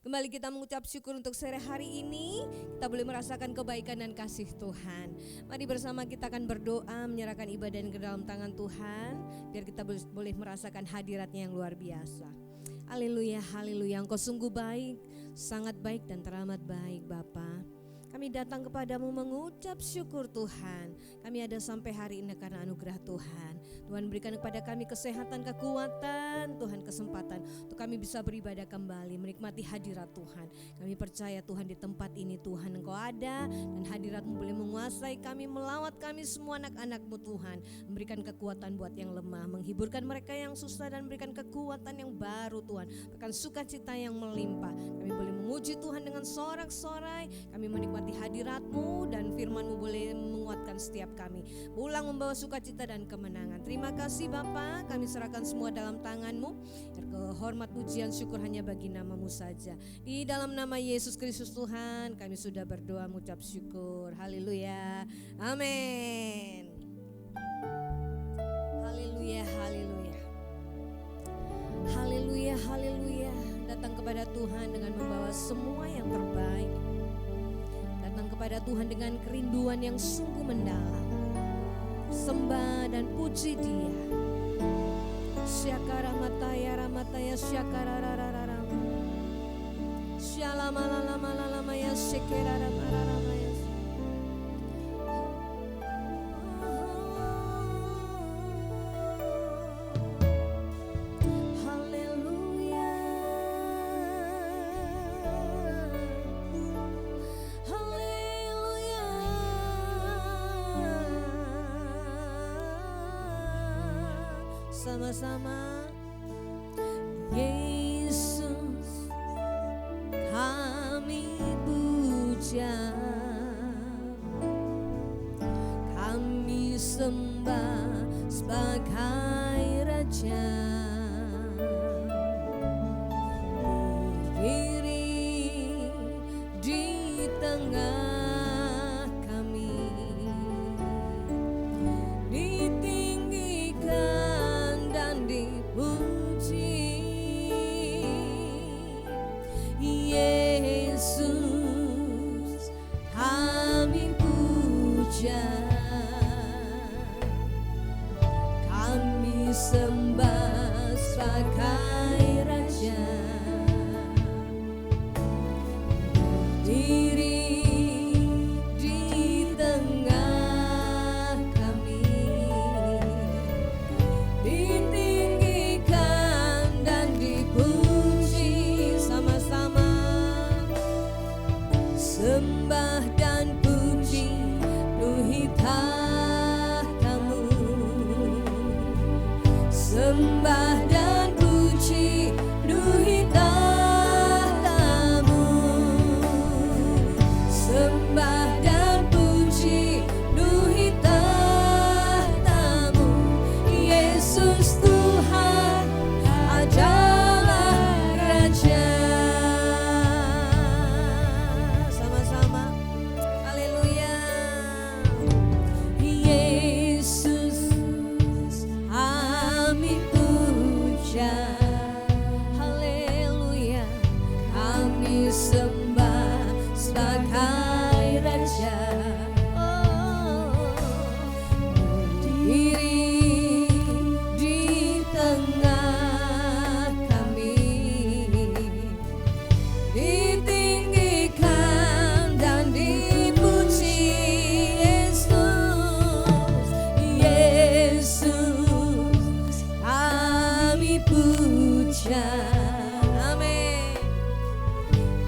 Kembali kita mengucap syukur untuk sore hari ini. Kita boleh merasakan kebaikan dan kasih Tuhan. Mari bersama kita akan berdoa, menyerahkan ibadah ke dalam tangan Tuhan, biar kita boleh merasakan hadirat-Nya yang luar biasa. Haleluya, haleluya. Engkau sungguh baik, sangat baik dan teramat baik Bapa. Kami datang kepadamu mengucap syukur Tuhan. Kami ada sampai hari ini karena anugerah Tuhan. Tuhan berikan kepada kami kesehatan, kekuatan, Tuhan kesempatan untuk kami bisa beribadah kembali, menikmati hadirat Tuhan. Kami percaya Tuhan di tempat ini Tuhan Engkau ada dan hadirat-Mu boleh menguasai kami, melawat kami semua anak-anak-Mu Tuhan. Memberikan kekuatan buat yang lemah, menghiburkan mereka yang susah dan memberikan kekuatan yang baru Tuhan. Berikan sukacita yang melimpah. Kami boleh memuji Tuhan dengan sorak-sorai. Kami menikmati hadirat-Mu dan firman-Mu boleh menguatkan setiap kami. Pulang membawa sukacita dan kemenangan. Terima kasih Bapa, kami serahkan semua dalam tangan-Mu. Kehormat pujian syukur hanya bagi nama-Mu saja. Di dalam nama Yesus Kristus Tuhan, kami sudah berdoa mengucap syukur. Haleluya. Amin. Haleluya, haleluya. Haleluya, haleluya. Datang kepada Tuhan dengan membawa semua yang terbaik. Datang kepada Tuhan dengan kerinduan yang sungguh mendalam. Sembah dan puji Dia. Syakara mataya ramataya syakara rararara. Syalama lama lama ya syekera rararara ya. Sama-sama. Yesus kami puja, kami sembah sebagai Raja. Berdiri di tengah kami, ditinggikan dan dipuji. Yesus kami puja, kami sembah sebagai Raja. Berdiri di tengah kami, ditinggikan dan dipuji. Sama-sama sembah dan puji penuhi tahta-Mu. Sembah dan puji penuhi tahta-Mu. Sembah dan puji penuhi tahta-Mu. Yesus Tuhan adalah Raja. Sama-sama. Haleluya. Yesus kami puja. Haleluya. Kami sembah sebagai Raja. Berdiri di tengah kami, ditinggikan dan dipuji. Yesus kami puja. Amin.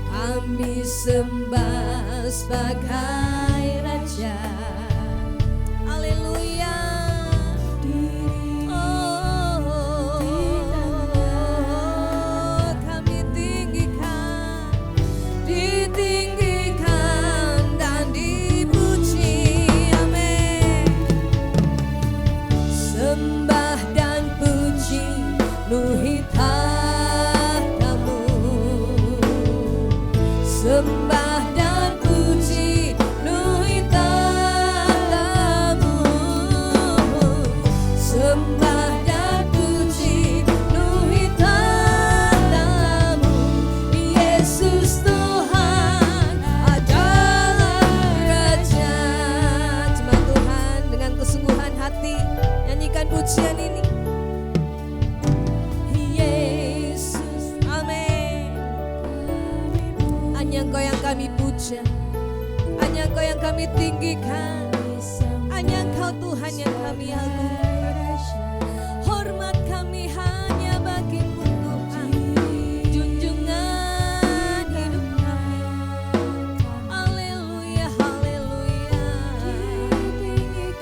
Kami sembah sebagai Raja. Haleluya. Kami tinggikan, ditinggikan dan dipuji. Amin. Sembah dan puji penuhi tahta-Mu. Sembah dan puji penuhi tahta-Mu. Sembah dan puji penuhi tahta-Mu. Yesus Tuhan adalah Raja. Jemaat Tuhan, dengan kesungguhan hati nyanyikan pujian ini. Yesus, amin. Hanya Engkau yang kami puja, hanya Engkau yang kami tinggikan, hanya Engkau Tuhan yang kami agungkan. Hormat kami hanya bagimu Tuhan, junjungan hidup kami. Haleluya, haleluya.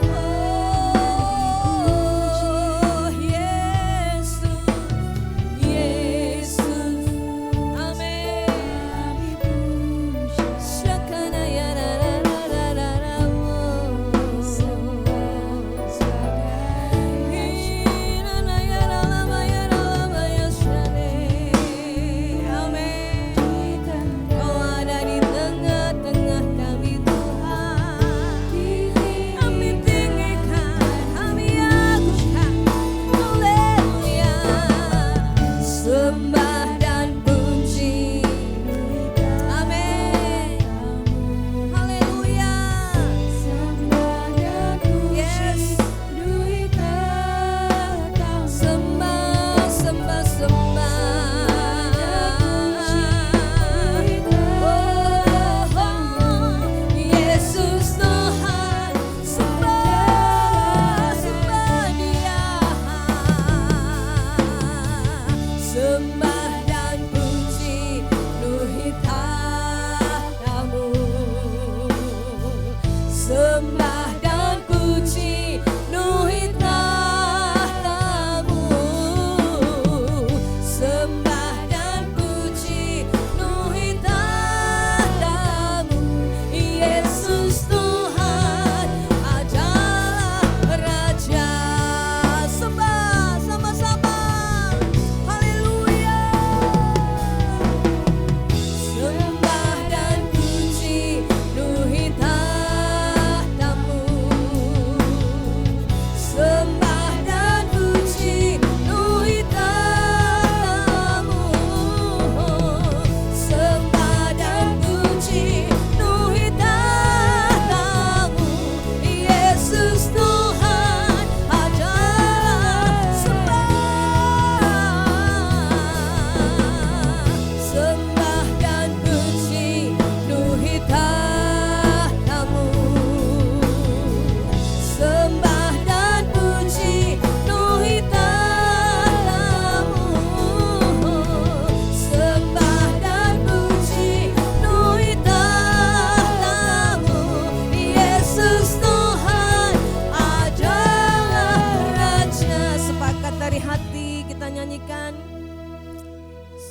Oh Yesus, Yesus, amin. Syakana ya ra ra ra ra ra ra.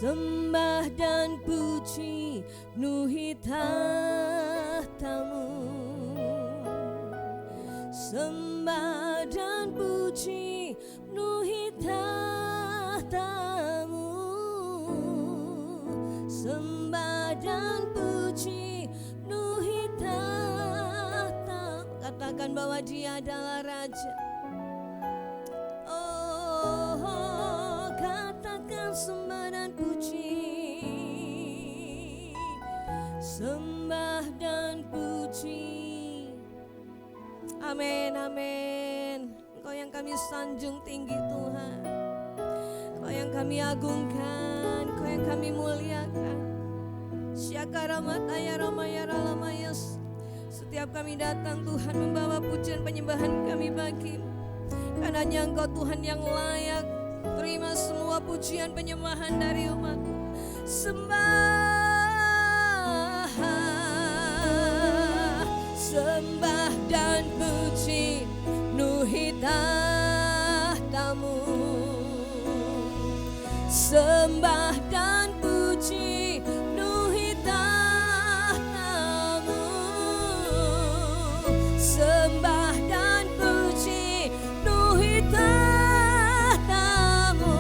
Sembah dan puji penuhi tahtamu. Sembah dan puji penuhi tahtamu. Sembah dan puji penuhi tahtamu. Katakan bahwa Dia adalah Raja. Oh, katakan sembah dan puji. Sembah dan puji. Amin, amin. Engkau yang kami sanjung tinggi Tuhan, Engkau yang kami agungkan, Engkau yang kami muliakan. Syakaramataya ramaya ralamayas. Setiap kami datang Tuhan membawa pujian penyembahan kami bagimu, karena hanya Engkau Tuhan yang layak terima semua pujian penyembahan dari umat. Sembah dan puji penuhi tahtamu. Sembah dan puji penuhi tahtamu. Sembah dan puji penuhi tahtamu.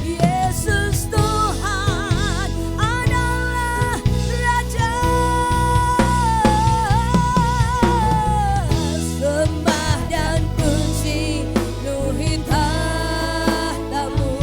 Yesus Tuhan adalah Raja. Sembah dan puji penuhi tahtamu.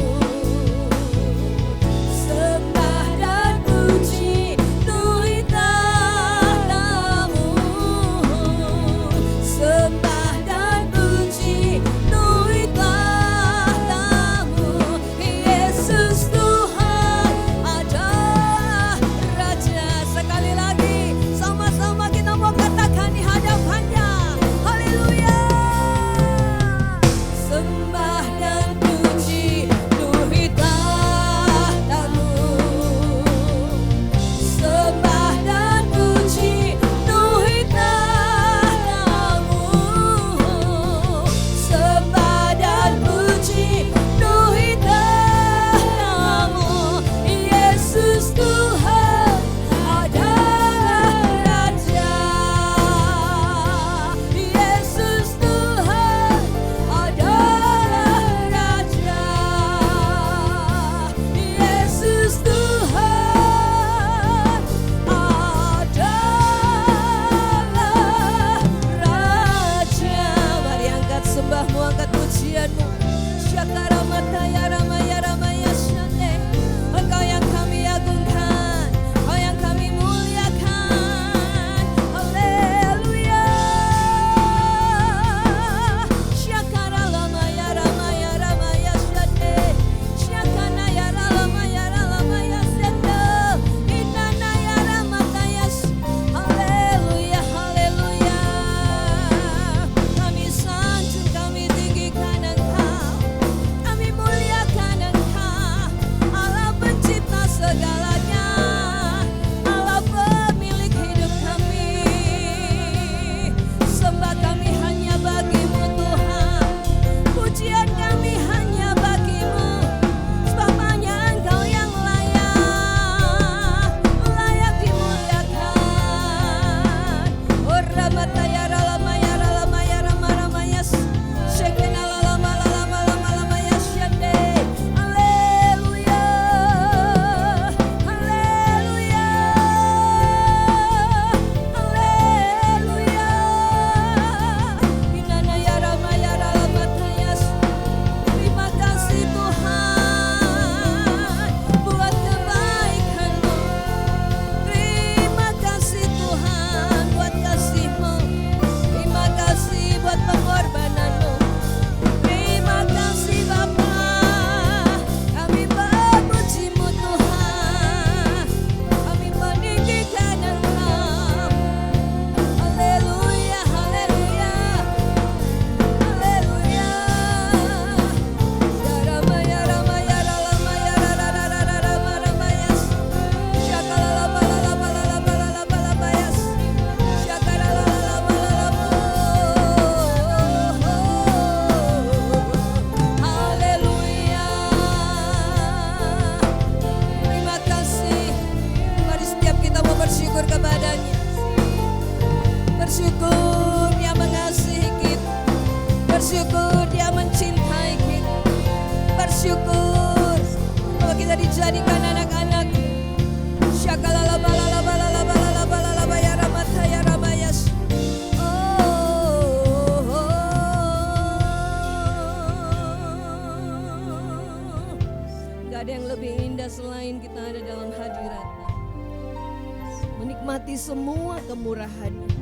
menikmati semua kemurahan-Nya,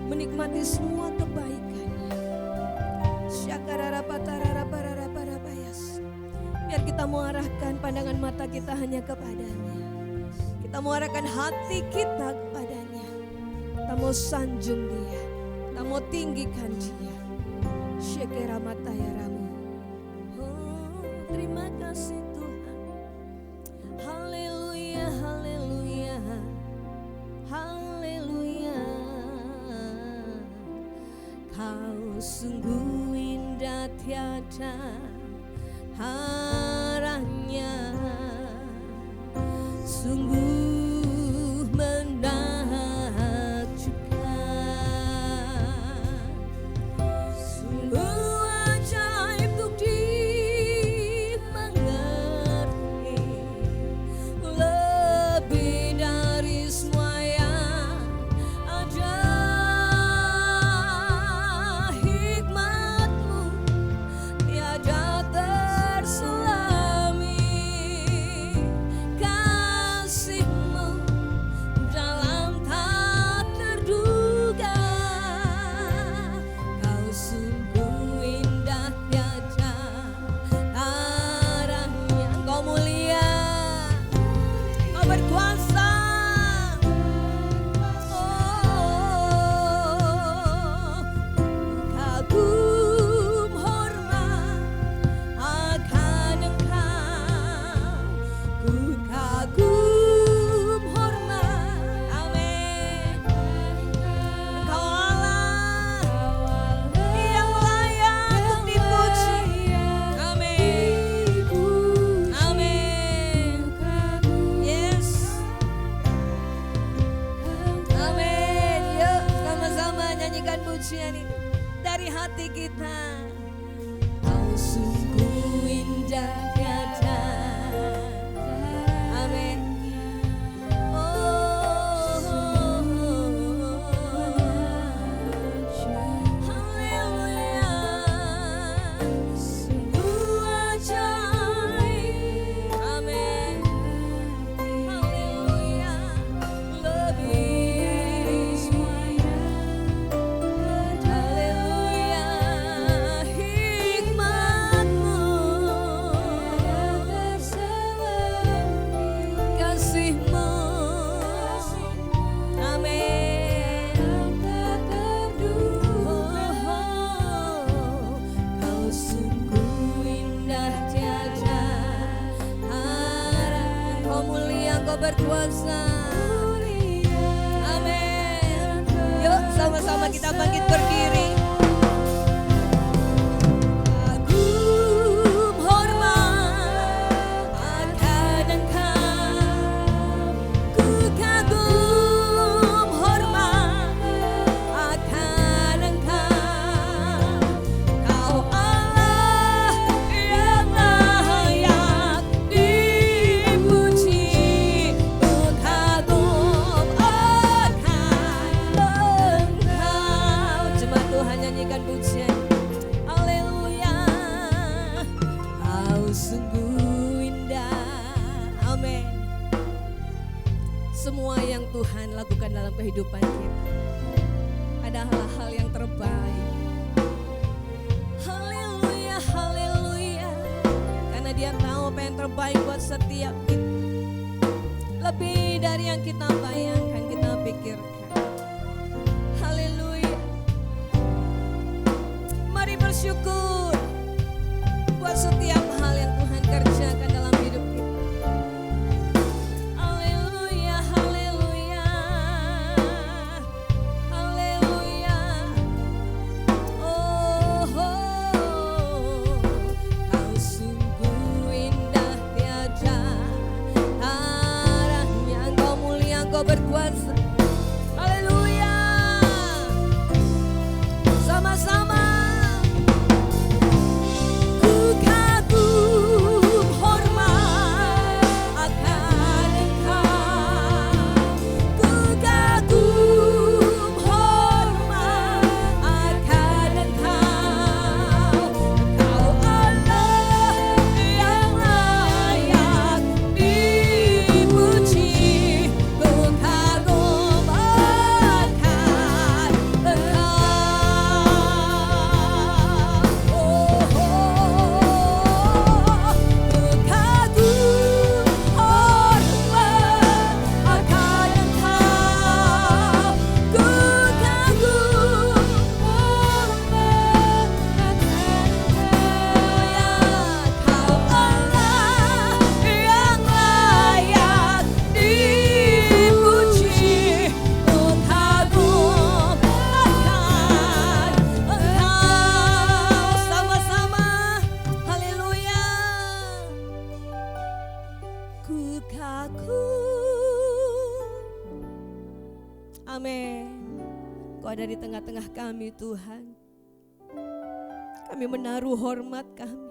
menikmati semua kebaikan-Nya. Biar kita mengarahkan pandangan mata kita hanya kepada-Nya. Kita mengarahkan hati kita kepada-Nya. Kita mau sanjung Dia, kita mau tinggikan Dia. Terima kasih Tuhan. Haleluya, haleluya, haleluya. Kau sungguh indah tiada haranya, sungguh menakjubkan, sungguh ajaib untuk dimengerti, lebih dari semua yang ada. Hikmat-Mu tiada terselami, kasih-Mu dalam tak terduga. Kau sungguh indah tiada taranya. Kau mulia, Kau berkuasa. Kagum hormat akan Engkau, ku kagum hormat. Amin. Engkau Allah yang layak untuk dipuji. Amin. Amin. Yes. Amin. Yuk sama-sama nyanyikan pujian ini dari hati kita. Kau sungguh indah tiada. Amin. Haleluya. Sungguh ajaib. Amin. Haleluya. Lebih haleluya. Hikmat-Mu kasih-Mu. Amin. Kau sungguh indah tiada haranya. Kau mulia, Kau berkuasa. Amin. Yuk sama-sama kita bangkit berdiri. Kagum hormat akan Engkau, ku kagum hormat akan Engkau. Kau Allah yang layak dipuji, ku kagum akan Engkau. Jemaat Tuhan nyanyikan pujian. Haleluya. Kau sungguh indah. Amin. Semua yang Tuhan lakukan dalam kehidupan kita adalah hal yang terbaik. Haleluya, haleluya. Karena Dia tahu apa yang terbaik buat setiap kita. Lebih dari yang kita bayangkan, kita pikirkan. Haleluya. Mari bersyukur buat setiap hal yang Tuhan kerjakan dalam hidup kita. Haleluya, haleluya, haleluya. Oh, Kau sungguh indah tiada taranya. Engkau mulia, Engkau berkuasa. Haleluya. Sama-sama. Ku kagum hormat akan Engkau, ku kagum hormat akan Engkau. Kau Allah yang layak dipuji, ku kagum Amin. Kau ada di tengah-tengah kami Tuhan. Kami menaruh hormat kami.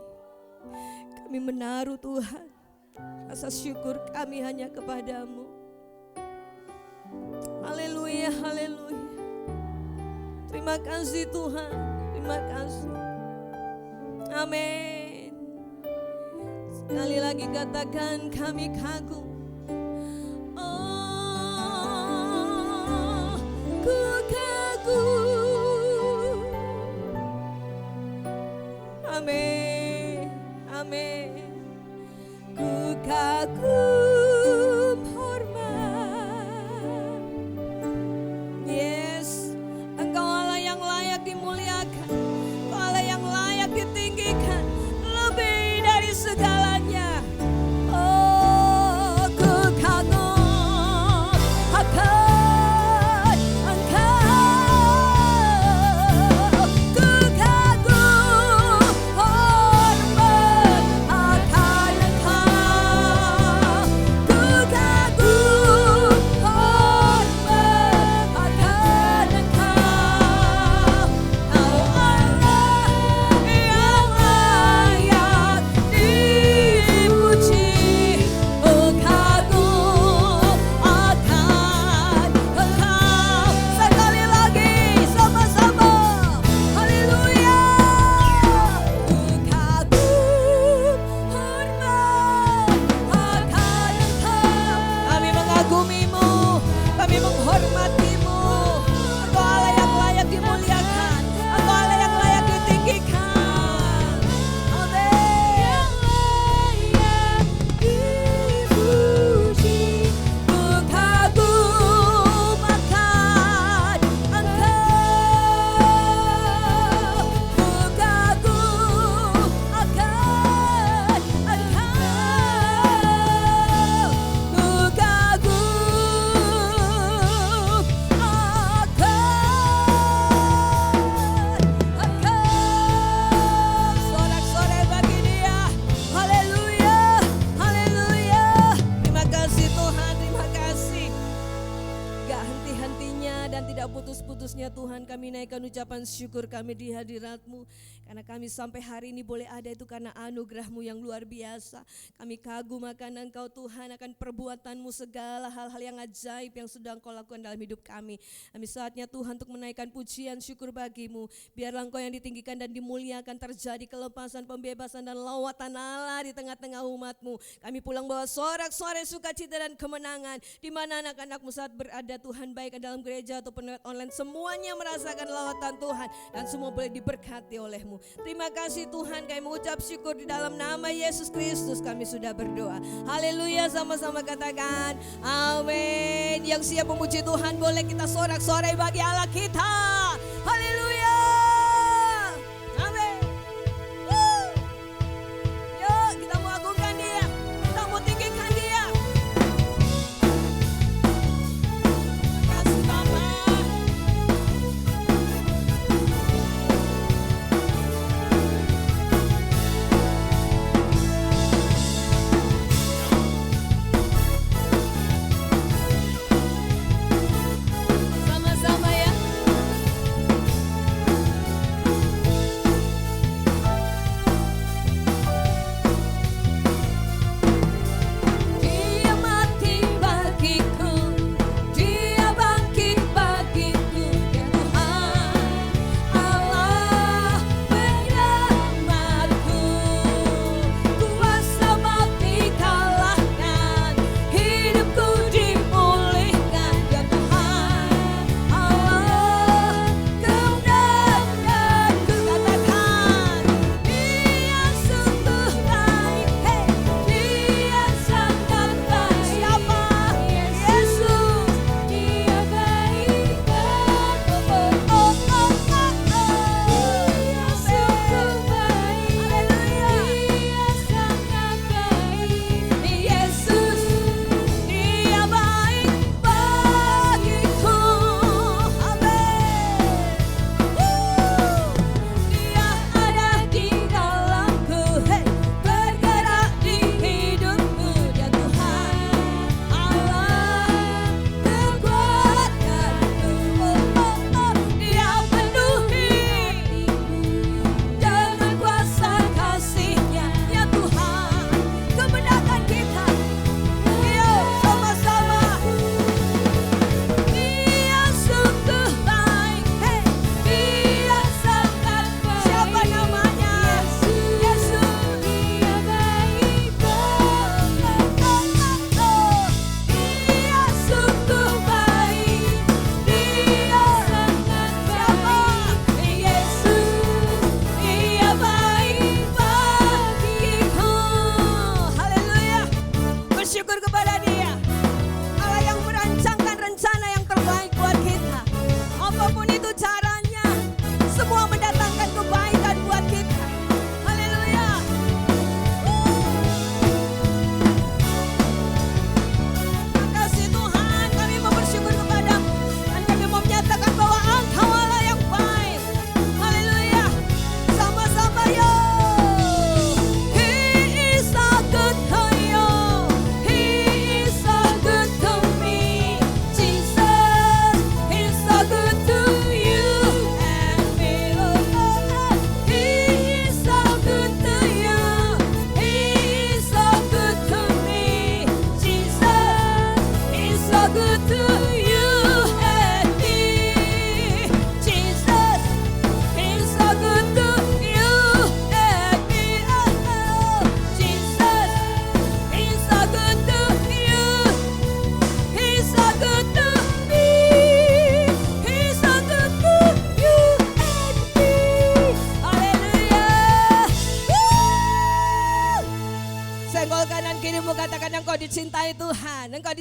Kami menaruh Tuhan rasa syukur kami hanya kepadamu. Haleluya, haleluya. Terima kasih Tuhan, terima kasih. Amin. Sekali lagi katakan kami kagum. Oh, ku kagum. Amin, amin. Ku kagum hormat. Yes, Engkau Allah yang layak dimuliakan, Engkau Allah yang layak ditinggikan, lebih dari segalanya. Oh, ku kagum akan Engkau, ku kagum hormat akan Engkau, ku kagum hormat akan Engkau. Kau Allah yang layak dipuji, ku kagum akan Engkau. Sekali lagi sama-sama, haleluya. Ku kagum hormat akan Engkau. Kami mengagumimu, kami menghormatimu. Engkau Allah yang layak dimuliakan, Engkau Allah yang layak ditinggikan. Amin. Layak dipuji, ku kagum akan Engkau, ku kagum akan Engkau, ku kagum akan Engkau. Sorak-sorai bagi Dia. Haleluya, haleluya. Terima kasih Tuhan, terima kasih. Gak henti-hentinya dan tidak putus-putusnya Tuhan kami naikkan ucapan syukur kami di hadirat-Mu. Karena kami sampai hari ini boleh ada itu karena anugerah-Mu yang luar biasa. Kami kagum akan Engkau Tuhan, akan perbuatan-Mu, segala hal-hal yang ajaib yang sudah Engkau lakukan dalam hidup kami. Kami saatnya Tuhan untuk menaikkan pujian syukur bagi-Mu. Biarlah Engkau yang ditinggikan dan dimuliakan, terjadi kelepasan, pembebasan dan lawatan Allah di tengah-tengah umat-Mu. Kami pulang bawa sorak-sorai sukacita dan kemenangan. Di mana anak-anak-Mu saat berada Tuhan, baik dalam gereja ataupun lewat online, semuanya merasakan lawatan Tuhan dan semua boleh diberkati oleh-Mu. Terima kasih Tuhan, kami mengucap syukur di dalam nama Yesus Kristus kami sudah berdoa. Haleluya, sama-sama katakan amin. Yang siap memuji Tuhan boleh kita sorak-sorai bagi Allah kita. Haleluya, amin. Yuk kita mau agungkan Dia, kita mau tinggikan Dia. Kasih Bapa. Sama-sama ya.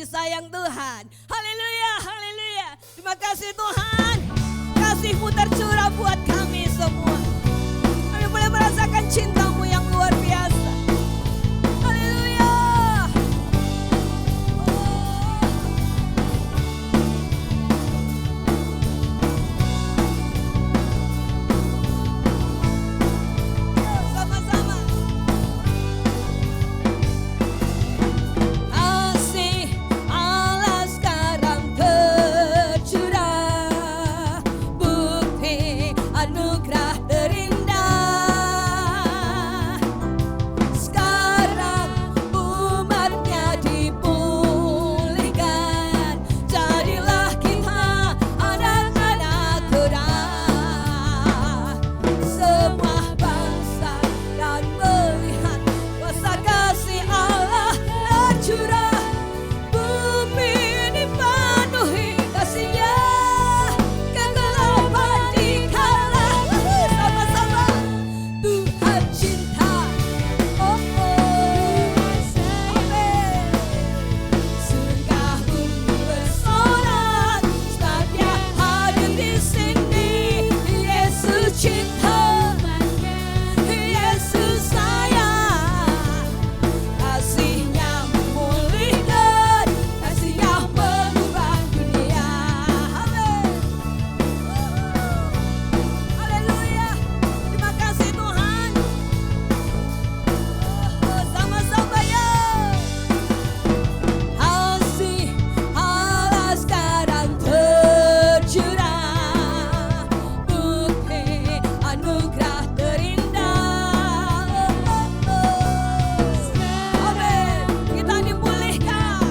kasih sayang Tuhan. Haleluya, haleluya. Terima kasih Tuhan. Kasih-Mu tercurah buat kami semua. Kami boleh merasakan cinta-Mu yang luar biasa. Haleluya. Sama-sama. Kasih Allah sekarang tercurah, bukti anugerah terindah. Sekarang umatnya dipulihkan, jadilah kita anak-anak Tuhan. Semua bangsa dan melihat kuasa kasih Allah tercurah, bumi dipenuhi kasih-Nya, kegelapan dikalah. Sama-sama. Tuhan cinta, oh oh, amin. Surga bumi bersorak, sebab Dia hadir di sini. Yesus cinta, Yesus sayang, kasih-Nya memulihkan, kasih-Nya mengubah dunia. Amin. Haleluya. Terima kasih Tuhan. Sama-sama ya. Kasih Allah sekarang tercurah, bukti anugerah terindah. Amin. Kita dipulihkan.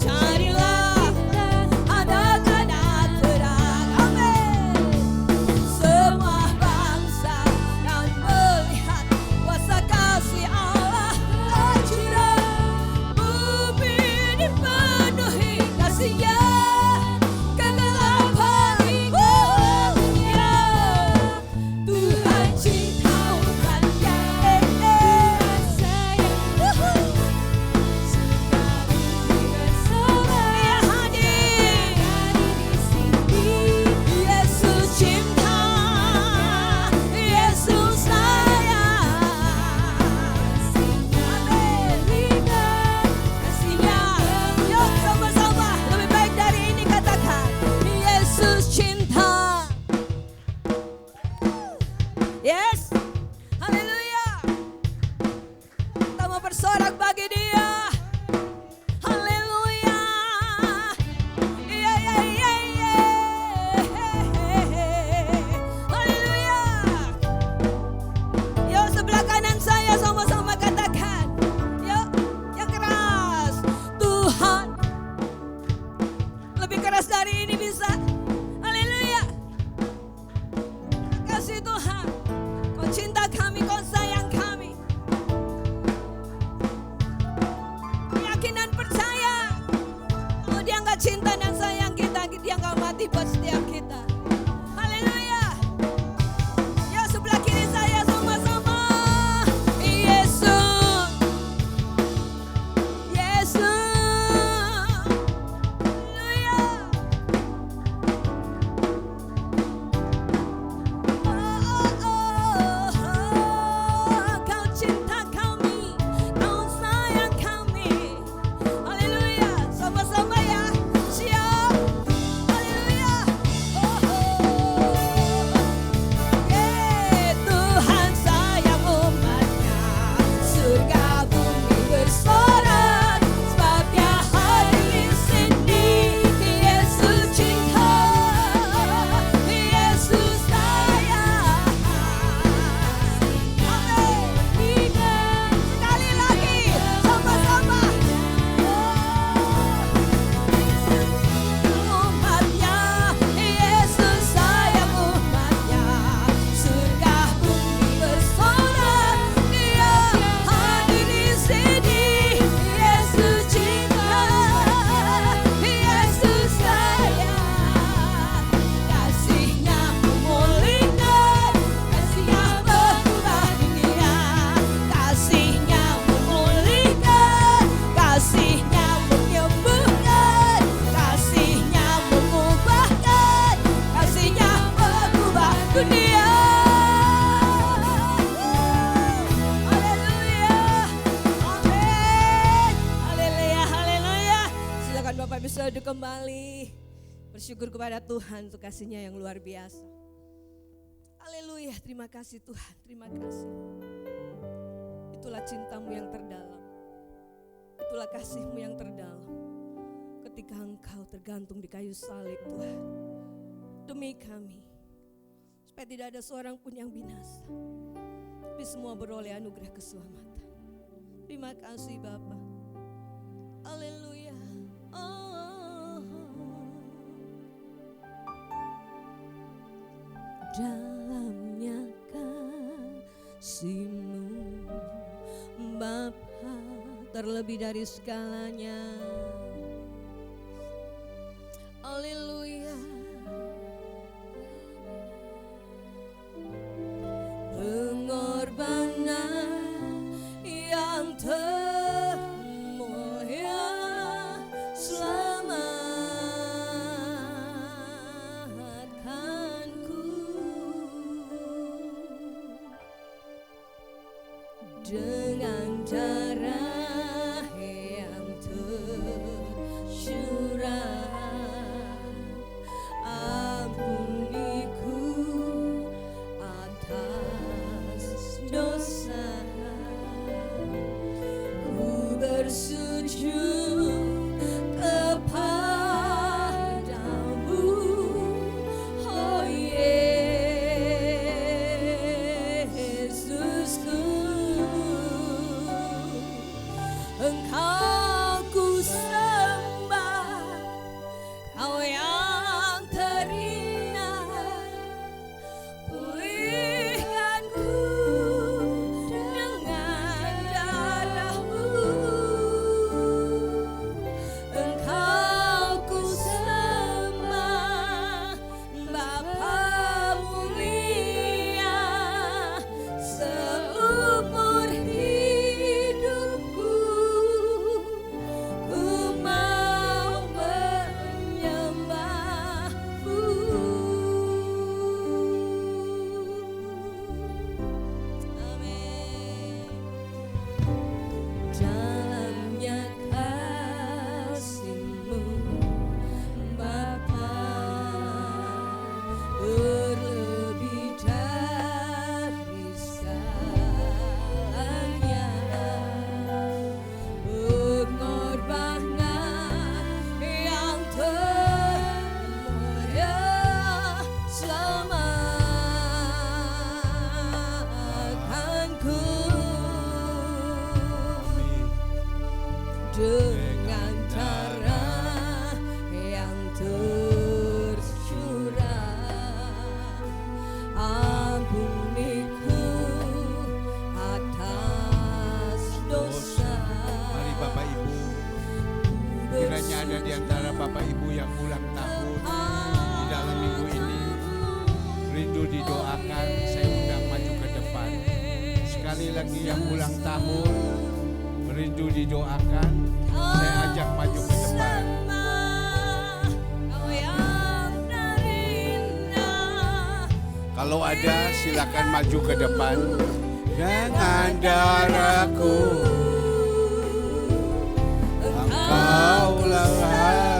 Carilah anak-anak terang. Amin. Semua bangsa dan melihat kuasa kasih Allah tercurah, bumi dipenuhi kasih-Nya, kegelapan dunia. Tuhan cinta umatnya, sayang. Dia hadir di sini. Yesus cinta, Yesus sayang. Amin. Kasih-Nya, yuk sama-sama lebih baik Tuhan Bapak bisa duduk kembali. Bersyukur kepada Tuhan untuk kasih-Nya yang luar biasa. Haleluya, terima kasih Tuhan, terima kasih. Itulah cinta-Mu yang terdalam. Itulah kasih-Mu yang terdalam. Ketika Engkau tergantung di kayu salib Tuhan. Demi kami. Supaya tidak ada seorang pun yang binasa. Tapi semua beroleh anugerah keselamatan. Terima kasih Bapa. Haleluya. Oh. Dalamnya kasih-Mu Bapa terlebih dari segalanya. Haleluya. Pengorbanan yang termulia selamatkanku dengan darah yang tercurah. Ampuniku atas dosa, ku bersujud kepadamu, oh Yesusku. Engkau ku sembah, Kau yang terindah. Pulihkanku dengan darah-Mu. Engkau ku sembah, Bapa mulia. Seumur hidupku ku mau menyembah-Mu. Amin. Dalamnya kasih-Mu Bapa berlebih dari segalanya. Pengorbanan yang termulia selamatkanku dengan darah yang tercurah. Ampuniku atas dosa. Mari Bapak Ibu, kiranya ada di antara Bapak Ibu yang ulang tahun di dalam minggu ini, rindu didoakan, saya undang maju ke depan. Sekali lagi yang ulang tahun, rindu didoakan, saya ajak maju ke depan. Kau yang terindah. Kalau ada silakan maju ke depan. Dengan darahku Engkau lawan